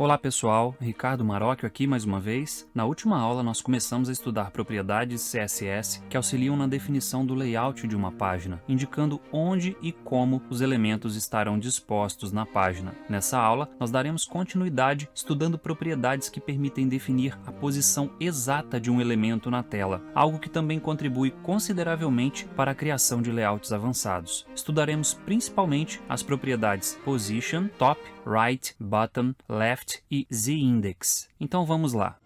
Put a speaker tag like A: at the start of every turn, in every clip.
A: Olá pessoal, Ricardo Marocchio aqui mais uma vez. Na última aula nós começamos a estudar propriedades CSS que auxiliam na definição do layout de uma página, indicando onde e como os elementos estarão dispostos na página. Nessa aula nós daremos continuidade estudando propriedades que permitem definir a posição exata de um elemento na tela, algo que também contribui consideravelmente para a criação de layouts avançados. Estudaremos principalmente as propriedades Position, Top, Right, Bottom, Left e Z-Index. Então vamos lá.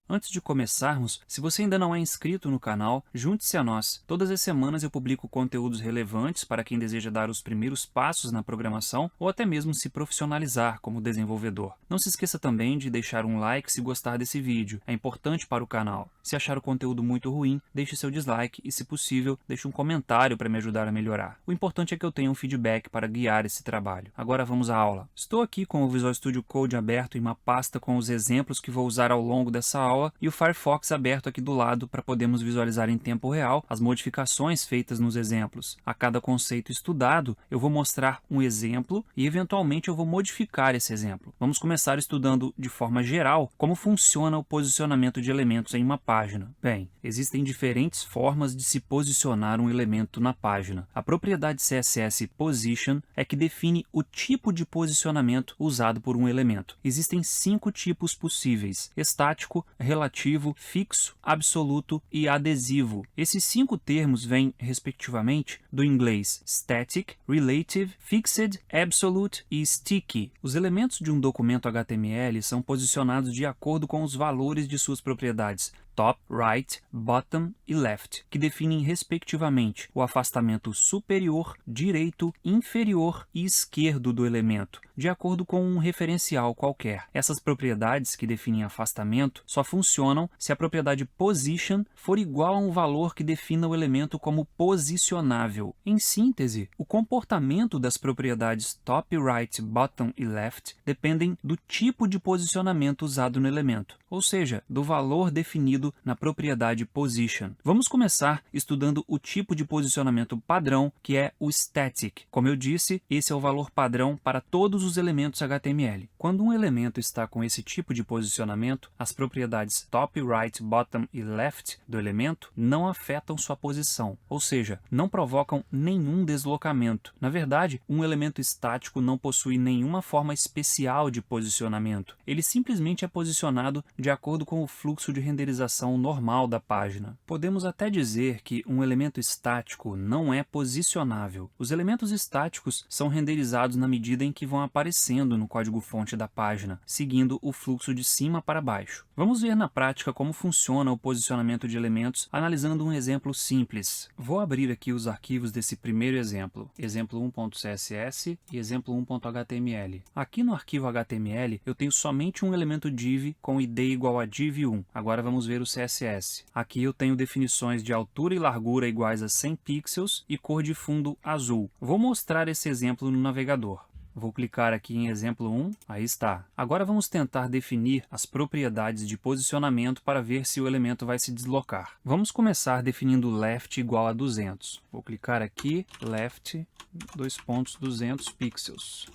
A: Antes de começarmos, se você ainda não é inscrito no canal, junte-se a nós. Todas as semanas eu publico conteúdos relevantes para quem deseja dar os primeiros passos na programação ou até mesmo se profissionalizar como desenvolvedor. Não se esqueça também de deixar um like se gostar desse vídeo, é importante para o canal. Se achar o conteúdo muito ruim, deixe seu dislike e, se possível, deixe um comentário para me ajudar a melhorar. O importante é que eu tenha um feedback para guiar esse trabalho. Agora vamos à aula. Estou aqui com o Visual Studio Code aberto em uma pasta com os exemplos que vou usar ao longo dessa aula e o Firefox aberto aqui do lado para podermos visualizar em tempo real as modificações feitas nos exemplos. A cada conceito estudado, eu vou mostrar um exemplo e eventualmente eu vou modificar esse exemplo. Vamos começar estudando de forma geral como funciona o posicionamento de elementos em uma página. Bem, existem diferentes formas de se posicionar um elemento na página. A propriedade CSS Position é que define o tipo de posicionamento usado por um elemento. Existem 5 tipos possíveis: estático, relativo, fixo, absoluto e adesivo. Esses 5 termos vêm, respectivamente, do inglês static, relative, fixed, absolute e sticky. Os elementos de um documento HTML são posicionados de acordo com os valores de suas propriedades Top, Right, Bottom e Left, que definem respectivamente o afastamento superior, direito, inferior e esquerdo do elemento, de acordo com um referencial qualquer. Essas propriedades que definem afastamento só funcionam se a propriedade Position for igual a um valor que defina o elemento como posicionável. Em síntese, o comportamento das propriedades Top, Right, Bottom e Left dependem do tipo de posicionamento usado no elemento, ou seja, do valor definido na propriedade Position. Vamos começar estudando o tipo de posicionamento padrão, que é o Static. Como eu disse, esse é o valor padrão para todos os elementos HTML. Quando um elemento está com esse tipo de posicionamento, as propriedades Top, Right, Bottom e Left do elemento não afetam sua posição, ou seja, não provocam nenhum deslocamento. Na verdade, um elemento estático não possui nenhuma forma especial de posicionamento. Ele simplesmente é posicionado de acordo com o fluxo de renderização normal da página. Podemos até dizer que um elemento estático não é posicionável. Os elementos estáticos são renderizados na medida em que vão aparecendo no código-fonte da página, seguindo o fluxo de cima para baixo. Vamos ver na prática como funciona o posicionamento de elementos analisando um exemplo simples. Vou abrir aqui os arquivos desse primeiro exemplo, exemplo 1.css e exemplo 1.html. Aqui no arquivo HTML eu tenho somente um elemento div com id igual a div1. Agora vamos ver o CSS. Aqui eu tenho definições de altura e largura iguais a 100 pixels e cor de fundo azul. Vou mostrar esse exemplo no navegador. Vou clicar aqui em exemplo 1, aí está. Agora vamos tentar definir as propriedades de posicionamento para ver se o elemento vai se deslocar. Vamos começar definindo left igual a 200. Vou clicar aqui, left, 200 pixels.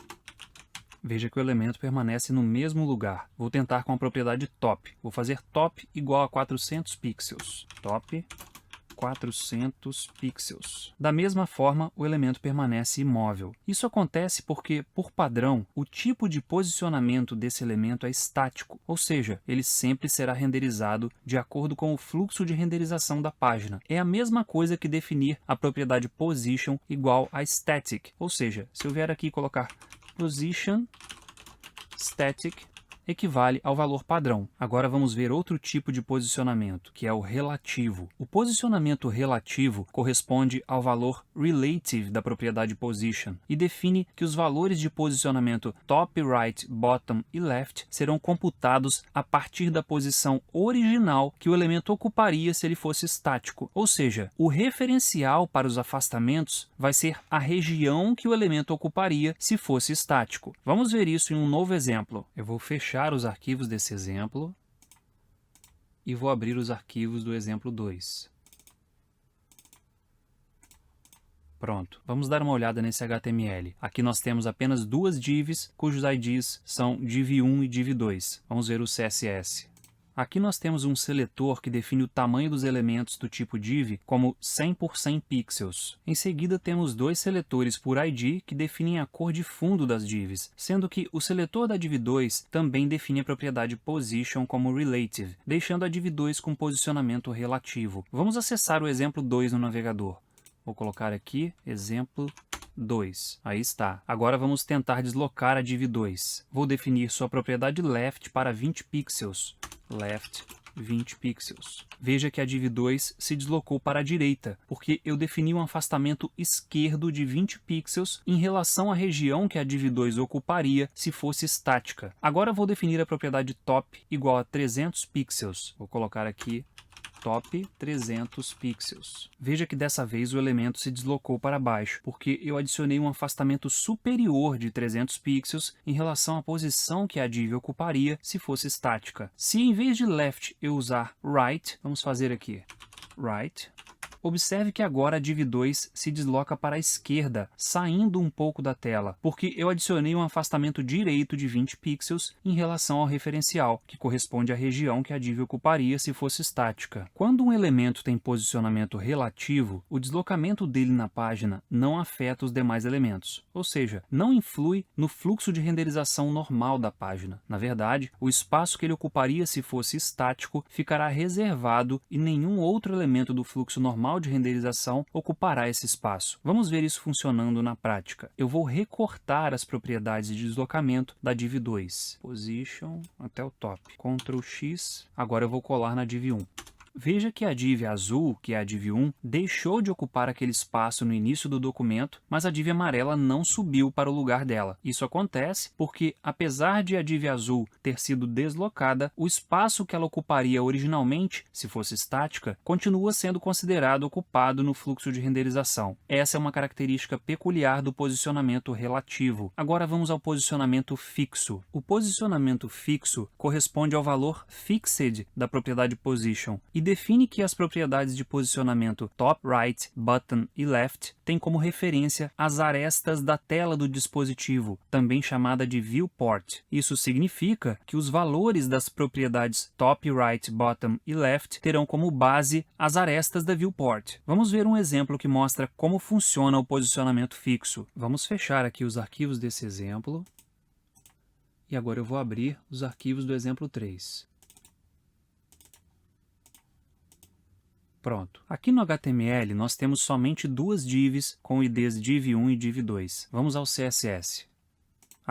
A: Veja que o elemento permanece no mesmo lugar. Vou tentar com a propriedade top. Vou fazer top igual a 400 pixels. Top 400 pixels. Da mesma forma, o elemento permanece imóvel. Isso acontece porque, por padrão, o tipo de posicionamento desse elemento é estático, ou seja, ele sempre será renderizado de acordo com o fluxo de renderização da página. É a mesma coisa que definir a propriedade position igual a static, ou seja, se eu vier aqui e colocar position static, equivale ao valor padrão. Agora vamos ver outro tipo de posicionamento, que é o relativo. O posicionamento relativo corresponde ao valor relative da propriedade position e define que os valores de posicionamento top, right, bottom e left serão computados a partir da posição original que o elemento ocuparia se ele fosse estático. Ou seja, o referencial para os afastamentos vai ser a região que o elemento ocuparia se fosse estático. Vamos ver isso em um novo exemplo. Eu vou fechar os arquivos desse exemplo e vou abrir os arquivos do exemplo 2. Pronto, vamos dar uma olhada nesse HTML. Aqui nós temos apenas duas divs, cujos IDs são div1 e div2. Vamos ver o CSS. Aqui nós temos um seletor que define o tamanho dos elementos do tipo div como 100 por 100 pixels. Em seguida temos dois seletores por ID que definem a cor de fundo das divs, sendo que o seletor da div2 também define a propriedade position como relative, deixando a div2 com posicionamento relativo. Vamos acessar o exemplo 2 no navegador. Vou colocar aqui, exemplo 2. Aí está. Agora vamos tentar deslocar a div2. Vou definir sua propriedade left para 20 pixels. Left 20 pixels. Veja que a div2 se deslocou para a direita, porque eu defini um afastamento esquerdo de 20 pixels em relação à região que a div2 ocuparia se fosse estática. Agora vou definir a propriedade top igual a 300 pixels. Vou colocar aqui top 300 pixels. Veja que dessa vez o elemento se deslocou para baixo, porque eu adicionei um afastamento superior de 300 pixels em relação à posição que a div ocuparia se fosse estática. Se em vez de left eu usar right, vamos fazer aqui right. Observe que agora a div2 se desloca para a esquerda, saindo um pouco da tela, porque eu adicionei um afastamento direito de 20 pixels em relação ao referencial, que corresponde à região que a div ocuparia se fosse estática. Quando um elemento tem posicionamento relativo, o deslocamento dele na página não afeta os demais elementos, ou seja, não influi no fluxo de renderização normal da página. Na verdade, o espaço que ele ocuparia se fosse estático ficará reservado e nenhum outro elemento do fluxo normal de renderização ocupará esse espaço. Vamos ver isso funcionando na prática. Eu vou recortar as propriedades de deslocamento da div2. Position até o top. Ctrl X. Agora eu vou colar na div1. Veja que a div azul, que é a div1, deixou de ocupar aquele espaço no início do documento, mas a div amarela não subiu para o lugar dela. Isso acontece porque, apesar de a div azul ter sido deslocada, o espaço que ela ocuparia originalmente, se fosse estática, continua sendo considerado ocupado no fluxo de renderização. Essa é uma característica peculiar do posicionamento relativo. Agora vamos ao posicionamento fixo. O posicionamento fixo corresponde ao valor fixed da propriedade position e define que as propriedades de posicionamento top, right, button e left têm como referência as arestas da tela do dispositivo, também chamada de viewport. Isso significa que os valores das propriedades top, right, bottom e left terão como base as arestas da viewport. Vamos ver um exemplo que mostra como funciona o posicionamento fixo. Vamos fechar aqui os arquivos desse exemplo. E agora eu vou abrir os arquivos do exemplo 3. Pronto. Aqui no HTML nós temos somente duas divs com IDs div1 e div2. Vamos ao CSS.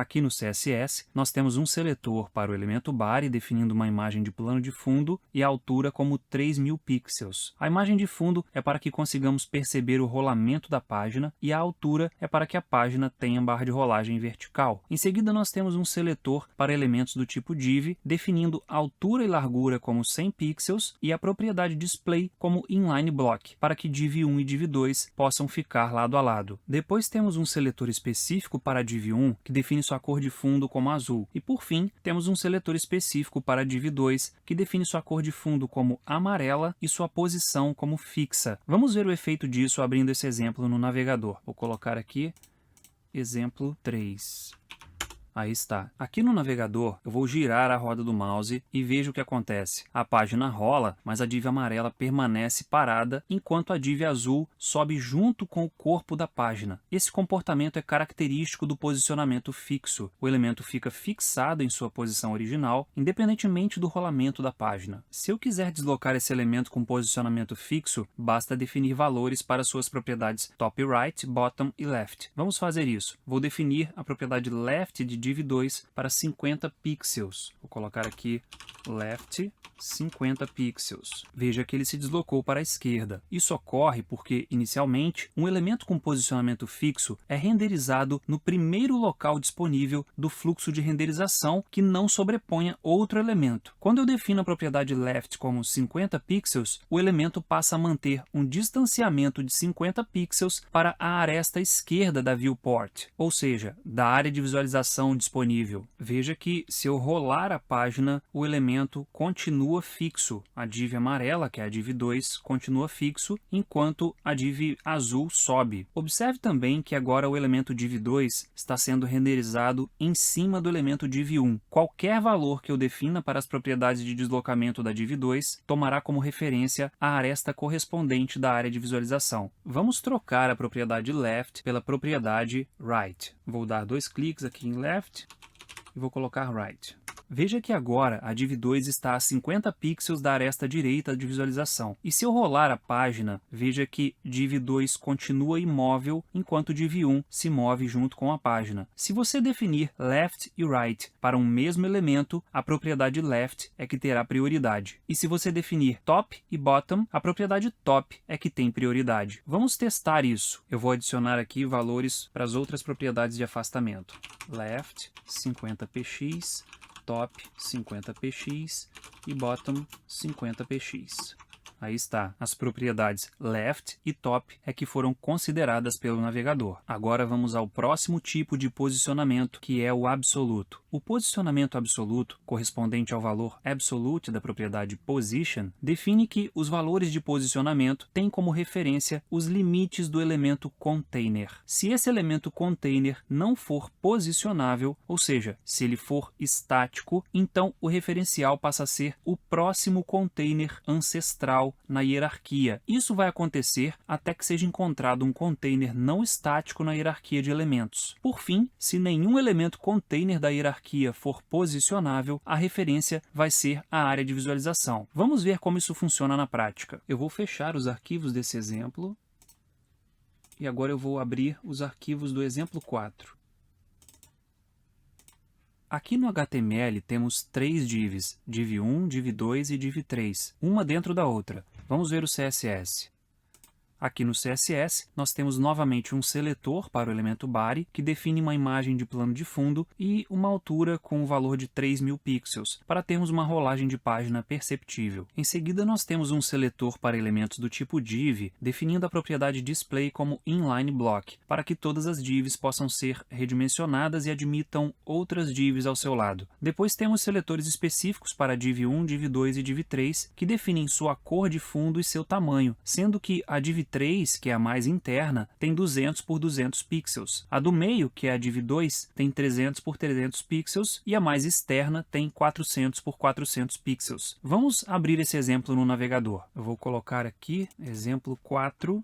A: Aqui no CSS, nós temos um seletor para o elemento body, definindo uma imagem de plano de fundo e a altura como 3000 pixels. A imagem de fundo é para que consigamos perceber o rolamento da página e a altura é para que a página tenha barra de rolagem vertical. Em seguida, nós temos um seletor para elementos do tipo div, definindo altura e largura como 100 pixels e a propriedade display como inline block, para que div1 e div2 possam ficar lado a lado. Depois temos um seletor específico para div1, que define sua cor de fundo como azul. E por fim, temos um seletor específico para div2, que define sua cor de fundo como amarela e sua posição como fixa. Vamos ver o efeito disso abrindo esse exemplo no navegador. Vou colocar aqui, exemplo 3. Aí está. Aqui no navegador, eu vou girar a roda do mouse e vejo o que acontece. A página rola, mas a div amarela permanece parada, enquanto a div azul sobe junto com o corpo da página. Esse comportamento é característico do posicionamento fixo. O elemento fica fixado em sua posição original, independentemente do rolamento da página. Se eu quiser deslocar esse elemento com posicionamento fixo, basta definir valores para suas propriedades top right, bottom e left. Vamos fazer isso. Vou definir a propriedade left de div2 para 50 pixels. Vou colocar aqui left 50 pixels. Veja que ele se deslocou para a esquerda. Isso ocorre porque, inicialmente, um elemento com posicionamento fixo é renderizado no primeiro local disponível do fluxo de renderização que não sobreponha outro elemento. Quando eu defino a propriedade left como 50 pixels, o elemento passa a manter um distanciamento de 50 pixels para a aresta esquerda da viewport, ou seja, da área de visualização disponível. Veja que, se eu rolar a página, o elemento elemento continua fixo. A div amarela, que é a div 2, continua fixo, enquanto a div azul sobe. Observe também que agora o elemento div 2 está sendo renderizado em cima do elemento div 1. Qualquer valor que eu defina para as propriedades de deslocamento da div 2 tomará como referência a aresta correspondente da área de visualização. Vamos trocar a propriedade left pela propriedade right. Vou dar 2 cliques aqui em left e vou colocar right. Veja que agora a div 2 está a 50 pixels da aresta direita de visualização. E se eu rolar a página, veja que div 2 continua imóvel enquanto div 1 se move junto com a página. Se você definir left e right para um mesmo elemento, a propriedade left é que terá prioridade. E se você definir top e bottom, a propriedade top é que tem prioridade. Vamos testar isso. Eu vou adicionar aqui valores para as outras propriedades de afastamento. Left 50px, top 50px e bottom 50px. Aí está, as propriedades left e top é que foram consideradas pelo navegador. Agora vamos ao próximo tipo de posicionamento, que é o absoluto. O posicionamento absoluto, correspondente ao valor absolute da propriedade position, define que os valores de posicionamento têm como referência os limites do elemento container. Se esse elemento container não for posicionável, ou seja, se ele for estático, então o referencial passa a ser o próximo container ancestral na hierarquia. Isso vai acontecer até que seja encontrado um container não estático na hierarquia de elementos. Por fim, se nenhum elemento container da hierarquia for posicionável, a referência vai ser a área de visualização. Vamos ver como isso funciona na prática. Eu vou fechar os arquivos desse exemplo e agora eu vou abrir os arquivos do exemplo 4. Aqui no HTML temos 3 divs, div 1, div 2 e div 3, uma dentro da outra. Vamos ver o CSS. Aqui no CSS, nós temos novamente um seletor para o elemento body, que define uma imagem de plano de fundo e uma altura com o valor de 3.000 pixels, para termos uma rolagem de página perceptível. Em seguida, nós temos um seletor para elementos do tipo div, definindo a propriedade display como inline block, para que todas as divs possam ser redimensionadas e admitam outras divs ao seu lado. Depois temos seletores específicos para div 1, div 2 e div 3, que definem sua cor de fundo e seu tamanho, sendo que a div 3, que é a mais interna, tem 200 por 200 pixels. A do meio, que é a div 2, tem 300 por 300 pixels e a mais externa tem 400 por 400 pixels. Vamos abrir esse exemplo no navegador. Eu vou colocar aqui exemplo 4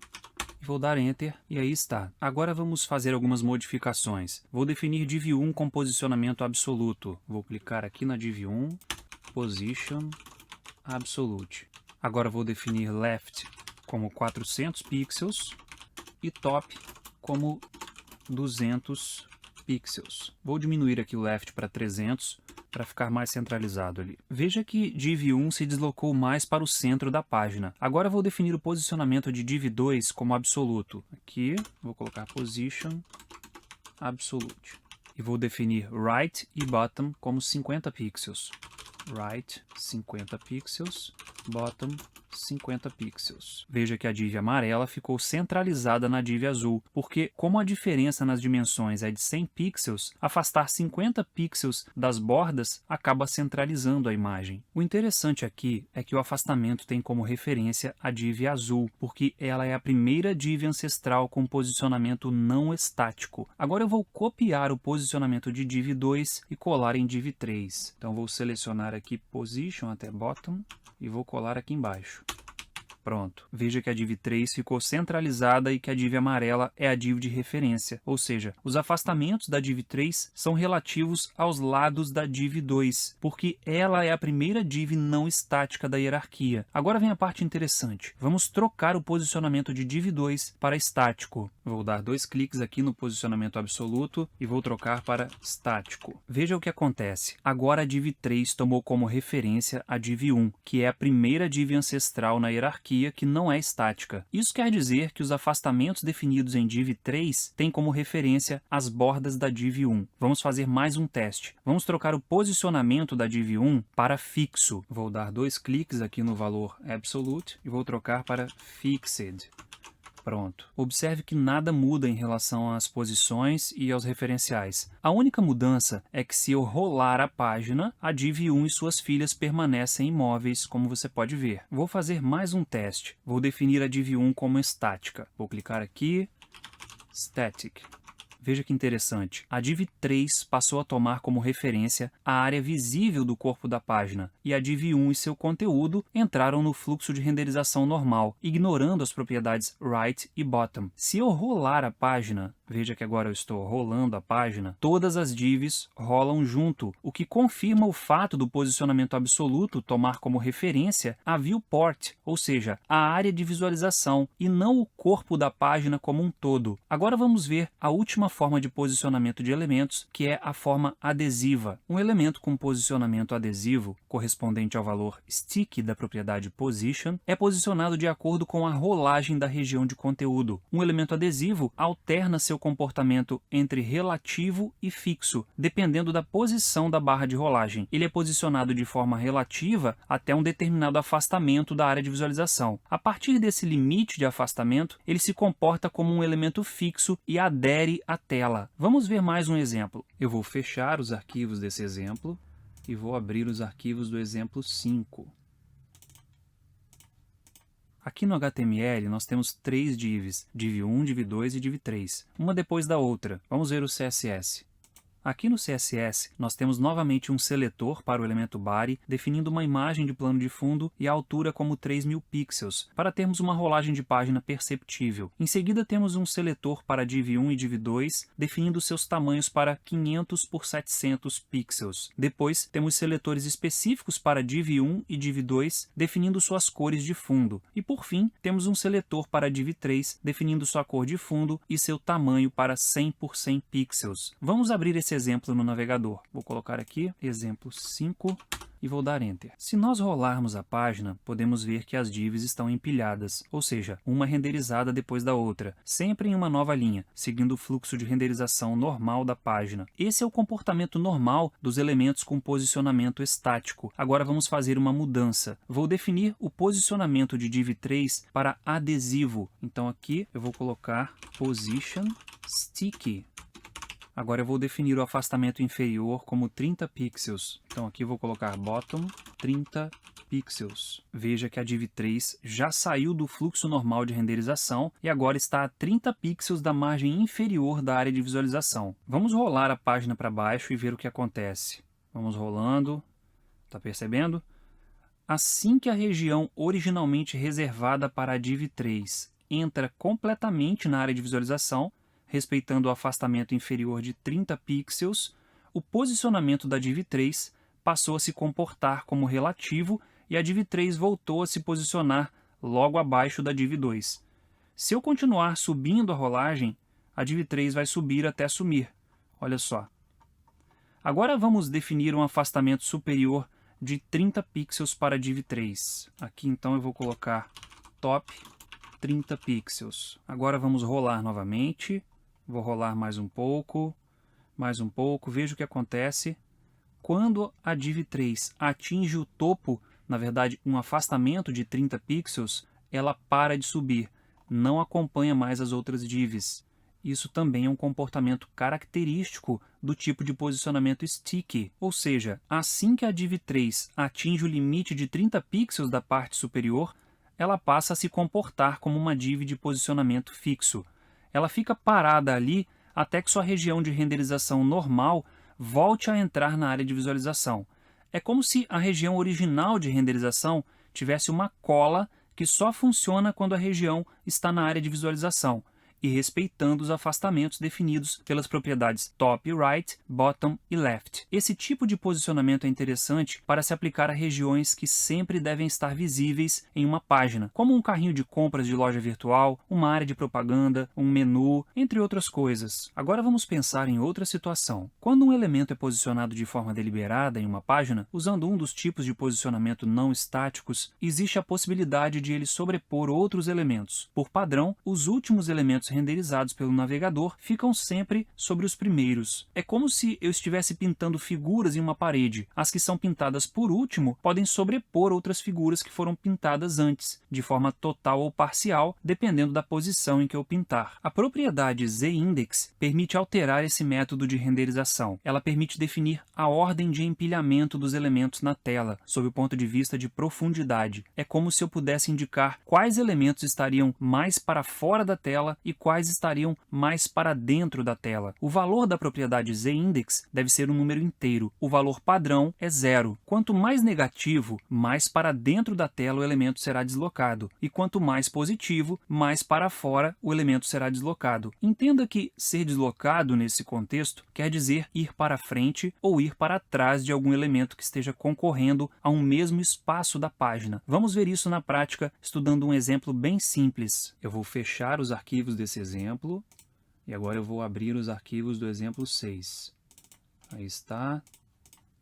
A: e vou dar Enter e aí está. Agora vamos fazer algumas modificações. Vou definir div 1 com posicionamento absoluto. Vou clicar aqui na div 1, Position Absolute. Agora vou definir left como 400 pixels e top como 200 pixels. Vou diminuir aqui o left para 300 para ficar mais centralizado ali. Veja que div 1 se deslocou mais para o centro da página. Agora vou definir o posicionamento de div 2 como absoluto. Aqui vou colocar position absolute. E vou definir right e bottom como 50 pixels. Right 50 pixels, bottom 50 pixels. Veja que a div amarela ficou centralizada na div azul, porque como a diferença nas dimensões é de 100 pixels, afastar 50 pixels das bordas acaba centralizando a imagem. O interessante aqui é que o afastamento tem como referência a div azul, porque ela é a primeira div ancestral com posicionamento não estático. Agora eu vou copiar o posicionamento de div 2 e colar em div 3. Então vou selecionar aqui position até bottom e vou colar aqui embaixo. Pronto. Veja que a div 3 ficou centralizada e que a div amarela é a div de referência, ou seja, os afastamentos da div 3 são relativos aos lados da div 2, porque ela é a primeira div não estática da hierarquia. Agora vem a parte interessante. Vamos trocar o posicionamento de div 2 para estático. Vou dar 2 cliques aqui no posicionamento absoluto e vou trocar para estático. Veja o que acontece. Agora a div 3 tomou como referência a div 1, que é a primeira div ancestral na hierarquia que não é estática. Isso quer dizer que os afastamentos definidos em div 3 têm como referência as bordas da div 1. Vamos fazer mais um teste. Vamos trocar o posicionamento da div 1 para fixo. Vou dar 2 cliques aqui no valor absolute e vou trocar para fixed. Pronto. Observe que nada muda em relação às posições e aos referenciais. A única mudança é que se eu rolar a página, a div 1 e suas filhas permanecem imóveis, como você pode ver. Vou fazer mais um teste. Vou definir a div 1 como estática. Vou clicar aqui, Static. Veja que interessante, a div 3 passou a tomar como referência a área visível do corpo da página, e a div 1 e seu conteúdo entraram no fluxo de renderização normal, ignorando as propriedades right e bottom. Se eu rolar a página, veja que agora eu estou rolando a página, todas as divs rolam junto, o que confirma o fato do posicionamento absoluto tomar como referência a viewport, ou seja, a área de visualização, e não o corpo da página como um todo. Agora vamos ver a última forma de posicionamento de elementos, que é a forma adesiva. Um elemento com posicionamento adesivo, correspondente ao valor sticky da propriedade position, é posicionado de acordo com a rolagem da região de conteúdo. Um elemento adesivo alterna seu comportamento entre relativo e fixo, dependendo da posição da barra de rolagem. Ele é posicionado de forma relativa até um determinado afastamento da área de visualização. A partir desse limite de afastamento, ele se comporta como um elemento fixo e adere à tela. Vamos ver mais um exemplo. Eu vou fechar os arquivos desse exemplo e vou abrir os arquivos do exemplo 5. Aqui no HTML nós temos 3 divs, div 1, div 2 e div 3, uma depois da outra. Vamos ver o CSS. Aqui no CSS, nós temos novamente um seletor para o elemento body, definindo uma imagem de plano de fundo e a altura como 3000 pixels, para termos uma rolagem de página perceptível. Em seguida, temos um seletor para div 1 e div 2, definindo seus tamanhos para 500 por 700 pixels. Depois, temos seletores específicos para div 1 e div 2, definindo suas cores de fundo. E por fim, temos um seletor para div 3, definindo sua cor de fundo e seu tamanho para 100 por 100 pixels. Vamos abrir esse exemplo no navegador. Vou colocar aqui, exemplo 5, e vou dar Enter. Se nós rolarmos a página, podemos ver que as divs estão empilhadas, ou seja, uma renderizada depois da outra, sempre em uma nova linha, seguindo o fluxo de renderização normal da página. Esse é o comportamento normal dos elementos com posicionamento estático. Agora vamos fazer uma mudança. Vou definir o posicionamento de div 3 para adesivo. Então aqui eu vou colocar position sticky. Agora eu vou definir o afastamento inferior como 30 pixels. Então aqui eu vou colocar bottom 30 pixels. Veja que a div 3 já saiu do fluxo normal de renderização e agora está a 30 pixels da margem inferior da área de visualização. Vamos rolar a página para baixo e ver o que acontece. Vamos rolando. Está percebendo? Assim que a região originalmente reservada para a div 3 entra completamente na área de visualização, respeitando o afastamento inferior de 30 pixels, o posicionamento da div 3 passou a se comportar como relativo e a div 3 voltou a se posicionar logo abaixo da div 2. Se eu continuar subindo a rolagem, a div 3 vai subir até sumir. Olha só. Agora vamos definir um afastamento superior de 30 pixels para a div 3. Aqui então eu vou colocar top 30 pixels. Agora vamos rolar novamente. Vou rolar mais um pouco, veja o que acontece. Quando a div 3 atinge o topo, na verdade um afastamento de 30 pixels, ela para de subir, não acompanha mais as outras divs. Isso também é um comportamento característico do tipo de posicionamento sticky, ou seja, assim que a div 3 atinge o limite de 30 pixels da parte superior, ela passa a se comportar como uma div de posicionamento fixo. Ela fica parada ali até que sua região de renderização normal volte a entrar na área de visualização. É como se a região original de renderização tivesse uma cola que só funciona quando a região está na área de visualização e respeitando os afastamentos definidos pelas propriedades top e right, bottom e left. Esse tipo de posicionamento é interessante para se aplicar a regiões que sempre devem estar visíveis em uma página, como um carrinho de compras de loja virtual, uma área de propaganda, um menu, entre outras coisas. Agora vamos pensar em outra situação. Quando um elemento é posicionado de forma deliberada em uma página, usando um dos tipos de posicionamento não estáticos, existe a possibilidade de ele sobrepor outros elementos. Por padrão, os últimos elementos elementos renderizados pelo navegador ficam sempre sobre os primeiros. É como se eu estivesse pintando figuras em uma parede. As que são pintadas por último podem sobrepor outras figuras que foram pintadas antes, de forma total ou parcial, dependendo da posição em que eu pintar. A propriedade Z-index permite alterar esse método de renderização. Ela permite definir a ordem de empilhamento dos elementos na tela, sob o ponto de vista de profundidade. É como se eu pudesse indicar quais elementos estariam mais para fora da tela e quais estariam mais para dentro da tela. O valor da propriedade Z-index deve ser um número inteiro. O valor padrão é 0. Quanto mais negativo, mais para dentro da tela o elemento será deslocado. E quanto mais positivo, mais para fora o elemento será deslocado. Entenda que ser deslocado nesse contexto quer dizer ir para frente ou ir para trás de algum elemento que esteja concorrendo a um mesmo espaço da página. Vamos ver isso na prática estudando um exemplo bem simples. Eu vou fechar os arquivos desse exemplo e agora eu vou abrir os arquivos do exemplo 6. Aí está.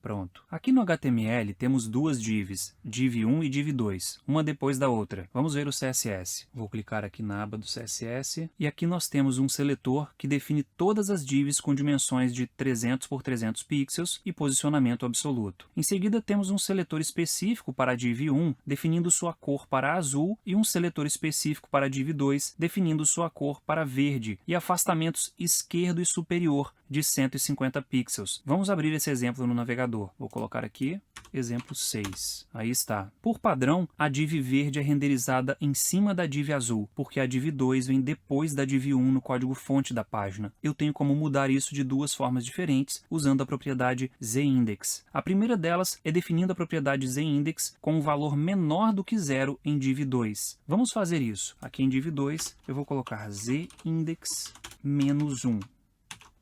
A: Pronto. Aqui no HTML temos duas divs, div 1 e div 2, uma depois da outra. Vamos ver o CSS. Vou clicar aqui na aba do CSS e aqui nós temos um seletor que define todas as divs com dimensões de 300 por 300 pixels e posicionamento absoluto. Em seguida temos um seletor específico para a div 1, definindo sua cor para azul, e um seletor específico para a div 2, definindo sua cor para verde, e afastamentos esquerdo e superior de 150 pixels. Vamos abrir esse exemplo no navegador. Vou colocar aqui, exemplo 6. Aí está. Por padrão, a div verde é renderizada em cima da div azul, porque a div 2 vem depois da div 1 no código-fonte da página. Eu tenho como mudar isso de duas formas diferentes, usando a propriedade ZIndex. A primeira delas é definindo a propriedade ZIndex com um valor menor do que 0 em div 2. Vamos fazer isso. Aqui em div 2, eu vou colocar ZIndex menos 1.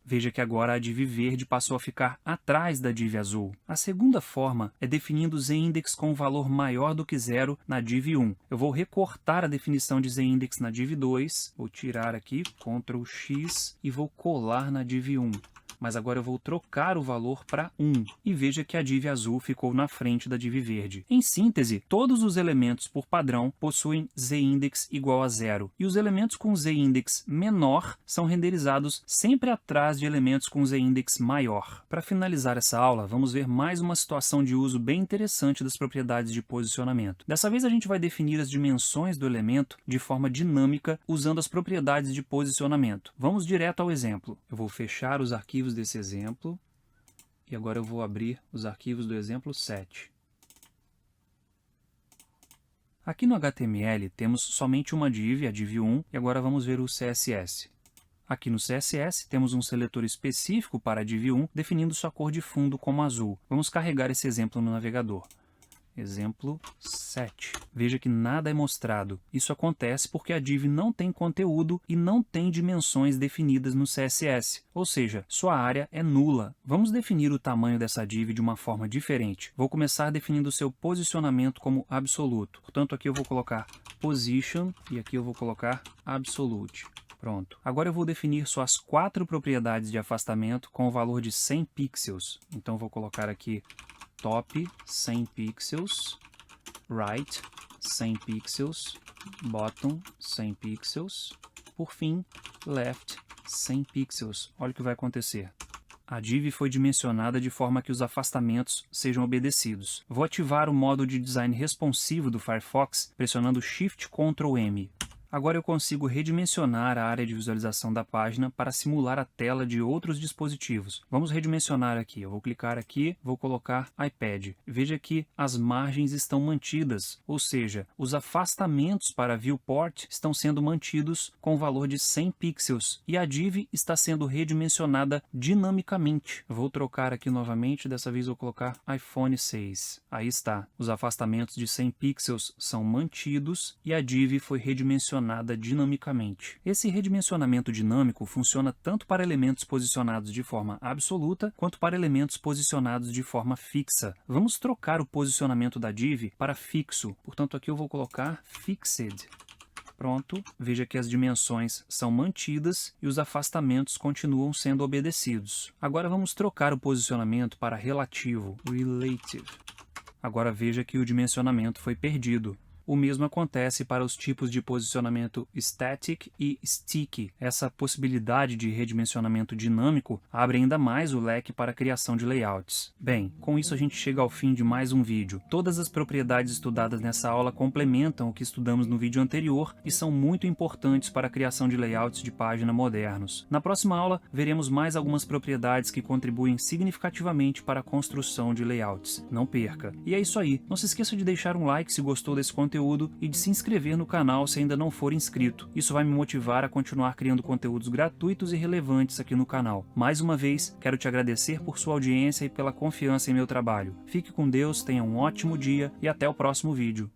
A: Veja que agora a div verde passou a ficar atrás da div azul. A segunda forma é definindo o ZIndex com um valor maior do que 0 na div 1. Eu vou recortar a definição de ZIndex na div 2, vou tirar aqui, Ctrl X, e vou colar na div 1. Mas agora eu vou trocar o valor para 1. E veja que a div azul ficou na frente da div verde. Em síntese, todos os elementos por padrão possuem ZIndex igual a 0. E os elementos com ZIndex menor são renderizados sempre atrás de elementos com ZIndex maior. Para finalizar essa aula, vamos ver mais uma situação de uso bem interessante das propriedades de posicionamento. Dessa vez a gente vai definir as dimensões do elemento de forma dinâmica usando as propriedades de posicionamento. Vamos direto ao exemplo. Eu vou fechar os arquivos desse exemplo e agora eu vou abrir os arquivos do exemplo 7. Aqui no HTML temos somente uma div, a div 1, e agora vamos ver o CSS. Aqui no CSS temos um seletor específico para a div 1, definindo sua cor de fundo como azul. Vamos carregar esse exemplo no navegador. Exemplo 7. Veja que nada é mostrado. Isso acontece porque a div não tem conteúdo e não tem dimensões definidas no CSS, ou seja, sua área é nula. Vamos definir o tamanho dessa div de uma forma diferente. Vou começar definindo seu posicionamento como absoluto. Portanto, aqui eu vou colocar position e aqui eu vou colocar absolute. Pronto. Agora eu vou definir suas 4 propriedades de afastamento com o valor de 100 pixels. Então, vou colocar aqui top 100 pixels, right 100 pixels, bottom 100 pixels, por fim, left 100 pixels. Olha o que vai acontecer. A div foi dimensionada de forma que os afastamentos sejam obedecidos. Vou ativar o modo de design responsivo do Firefox pressionando Shift Ctrl M. Agora eu consigo redimensionar a área de visualização da página para simular a tela de outros dispositivos. Vamos redimensionar aqui. Eu vou clicar aqui, vou colocar iPad. Veja que as margens estão mantidas, ou seja, os afastamentos para viewport estão sendo mantidos com o valor de 100 pixels e a div está sendo redimensionada dinamicamente. Eu vou trocar aqui novamente, dessa vez vou colocar iPhone 6. Aí está. Os afastamentos de 100 pixels são mantidos e a div foi redimensionada dinamicamente. Esse redimensionamento dinâmico funciona tanto para elementos posicionados de forma absoluta quanto para elementos posicionados de forma fixa. Vamos trocar o posicionamento da div para fixo. Portanto, aqui eu vou colocar fixed. Pronto, veja que as dimensões são mantidas e os afastamentos continuam sendo obedecidos. Agora vamos trocar o posicionamento para relativo, relative. Agora veja que o dimensionamento foi perdido. O mesmo acontece para os tipos de posicionamento Static e Sticky. Essa possibilidade de redimensionamento dinâmico abre ainda mais o leque para a criação de layouts. Bem, com isso a gente chega ao fim de mais um vídeo. Todas as propriedades estudadas nessa aula complementam o que estudamos no vídeo anterior e são muito importantes para a criação de layouts de página modernos. Na próxima aula, veremos mais algumas propriedades que contribuem significativamente para a construção de layouts. Não perca! E é isso aí. Não se esqueça de deixar um like se gostou desse conteúdo e de se inscrever no canal se ainda não for inscrito. Isso vai me motivar a continuar criando conteúdos gratuitos e relevantes aqui no canal. Mais uma vez, quero te agradecer por sua audiência e pela confiança em meu trabalho. Fique com Deus, tenha um ótimo dia e até o próximo vídeo.